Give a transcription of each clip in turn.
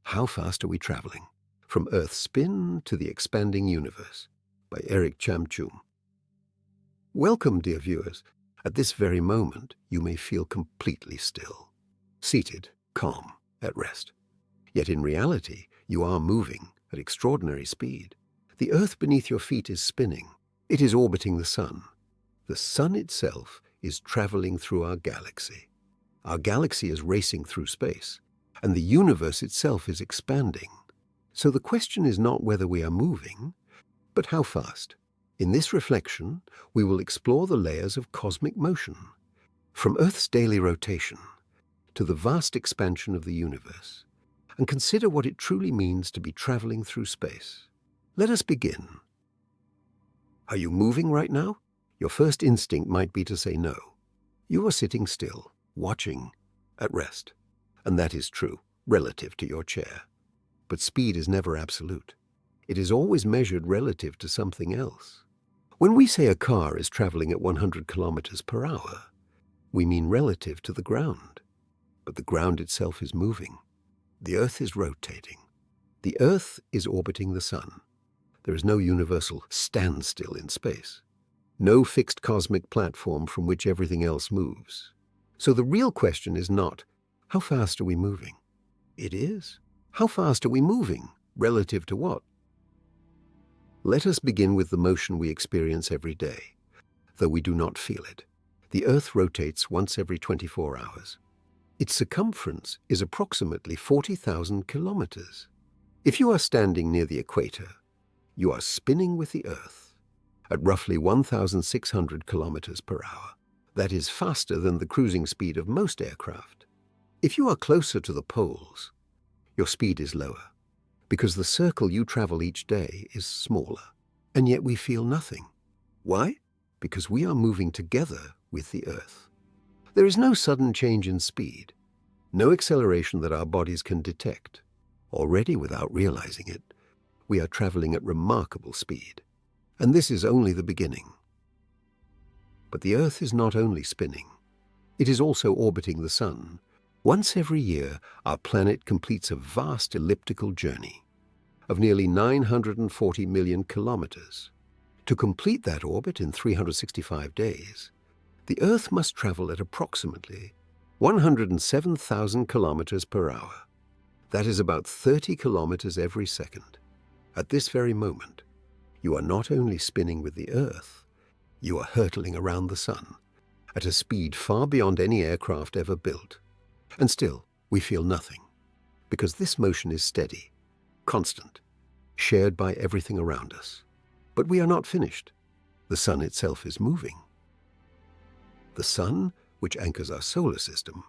How Fast Are We Traveling? From Earth's Spin to the Expanding Universe by Chamchoum. Welcome, dear viewers. At this very moment, you may feel completely still, seated, calm, at rest. Yet in reality, you are moving at extraordinary speed. The Earth beneath your feet is spinning. It is orbiting the Sun. The Sun itself is traveling through our galaxy. Our galaxy is racing through space, and the universe itself is expanding. So the question is not whether we are moving, but how fast. In this reflection, we will explore the layers of cosmic motion, from Earth's daily rotation to the vast expansion of the universe, and consider what it truly means to be traveling through space. Let us begin. Are you moving right now? Your first instinct might be to say no. You are sitting still, watching, at rest. And that is true, relative to your chair. But speed is never absolute. It is always measured relative to something else. When we say a car is traveling at 100 kilometers per hour, we mean relative to the ground. But the ground itself is moving. The Earth is rotating. The Earth is orbiting the Sun. There is no universal standstill in space. No fixed cosmic platform from which everything else moves. So the real question is not, how fast are we moving? It is, how fast are we moving? Relative to what? Let us begin with the motion we experience every day, though we do not feel it. The Earth rotates once every 24 hours. Its circumference is approximately 40,000 kilometers. If you are standing near the equator, you are spinning with the Earth at roughly 1,600 kilometers per hour. That is faster than the cruising speed of most aircraft. If you are closer to the poles, your speed is lower, because the circle you travel each day is smaller, and yet we feel nothing. Why? Because we are moving together with the Earth. There is no sudden change in speed, no acceleration that our bodies can detect. Already, without realizing it, we are traveling at remarkable speed. And this is only the beginning. But the Earth is not only spinning, it is also orbiting the Sun. Once every year, our planet completes a vast elliptical journey of nearly 940 million kilometers. To complete that orbit in 365 days, the Earth must travel at approximately 107,000 kilometers per hour. That is about 30 kilometers every second. At this very moment, you are not only spinning with the Earth, you are hurtling around the Sun at a speed far beyond any aircraft ever built. And still, we feel nothing, because this motion is steady, constant, shared by everything around us. But we are not finished. The Sun itself is moving. The Sun, which anchors our solar system,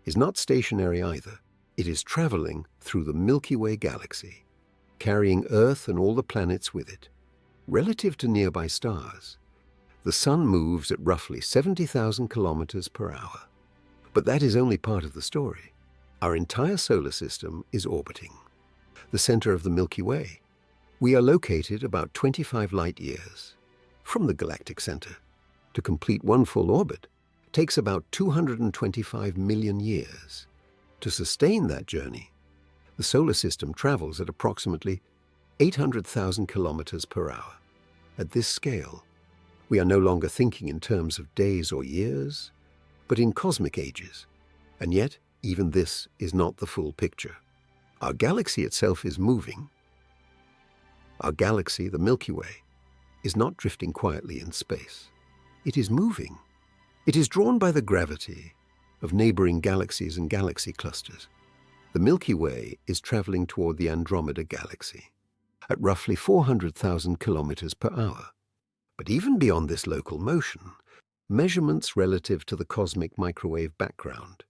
is not stationary either. It is traveling through the Milky Way galaxy, carrying Earth and all the planets with it. Relative to nearby stars, the Sun moves at roughly 70,000 kilometers per hour. But that is only part of the story. Our entire solar system is orbiting the center of the Milky Way. We are located about 25 light years from the galactic center. To complete one full orbit takes about 225 million years. To sustain that journey, the solar system travels at approximately 800,000 kilometers per hour. At this scale, we are no longer thinking in terms of days or years, but in cosmic ages. And yet, even this is not the full picture. Our galaxy itself is moving. Our galaxy, the Milky Way, is not drifting quietly in space. It is moving. It is drawn by the gravity of neighboring galaxies and galaxy clusters. The Milky Way is traveling toward the Andromeda galaxy at roughly 400,000 kilometers per hour. But even beyond this local motion, measurements relative to the cosmic microwave background,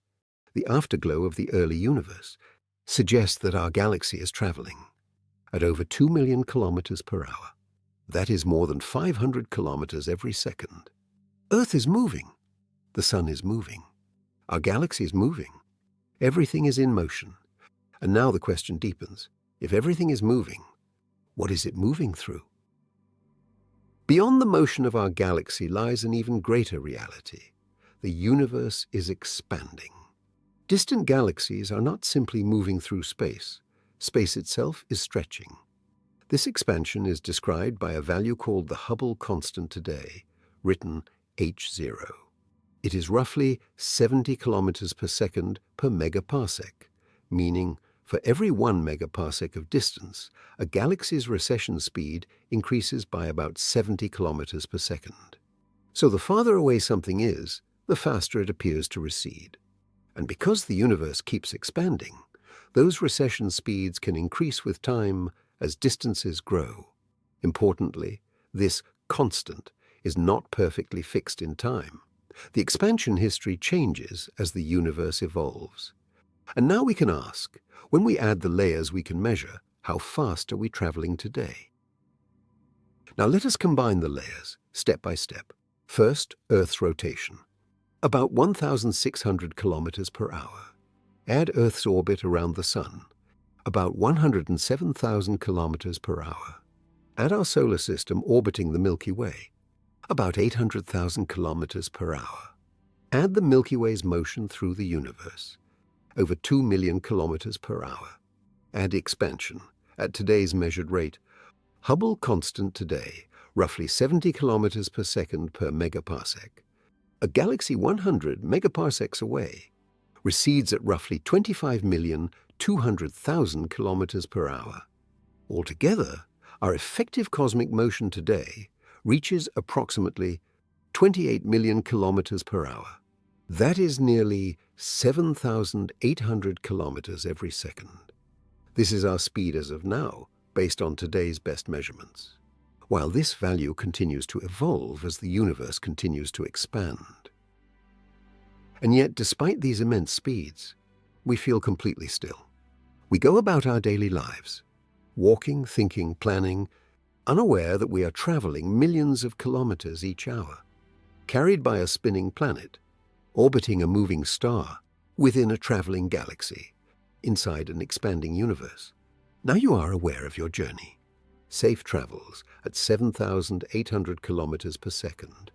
the afterglow of the early universe, suggest that our galaxy is traveling at over 2 million kilometers per hour. That is more than 500 kilometers every second. Earth is moving. The Sun is moving. Our galaxy is moving. Everything is in motion. And now the question deepens. If everything is moving, what is it moving through? Beyond the motion of our galaxy lies an even greater reality. The universe is expanding. Distant galaxies are not simply moving through space. Space itself is stretching. This expansion is described by a value called the Hubble constant today, written h0. It is roughly 70 kilometers per second per megaparsec, meaning for every 1 megaparsec of distance, a galaxy's recession speed increases by about 70 kilometers per second. So the farther away something is, the faster it appears to recede. And because the universe keeps expanding, those recession speeds can increase with time as distances grow. Importantly, this constant is not perfectly fixed in time. The expansion history changes as the universe evolves. And now we can ask, when we add the layers we can measure, how fast are we traveling today? Now let us combine the layers, step by step. First, Earth's rotation. About 1,600 kilometers per hour. Add Earth's orbit around the Sun. About 107,000 kilometers per hour. Add our solar system orbiting the Milky Way. About 800,000 kilometers per hour. Add the Milky Way's motion through the universe. Over 2 million kilometers per hour. Add expansion, at today's measured rate. Hubble constant today, roughly 70 kilometers per second per megaparsec. A galaxy 100 megaparsecs away recedes at roughly 25,200,000 kilometers per hour. Altogether, our effective cosmic motion today reaches approximately 28 million kilometers per hour. That is nearly 7,800 kilometers every second. This is our speed as of now, based on today's best measurements. While this value continues to evolve as the universe continues to expand. And yet, despite these immense speeds, we feel completely still. We go about our daily lives, walking, thinking, planning, unaware that we are traveling millions of kilometers each hour, carried by a spinning planet, orbiting a moving star within a traveling galaxy, inside an expanding universe. Now you are aware of your journey. Safe travels at 7,800 kilometers per second.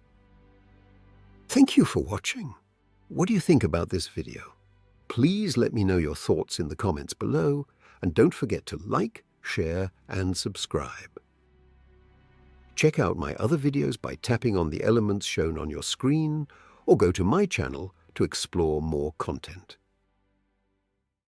Thank you for watching. What do you think about this video? Please let me know your thoughts in the comments below, and don't forget to like, share, and subscribe. Check out my other videos by tapping on the elements shown on your screen, or go to my channel to explore more content.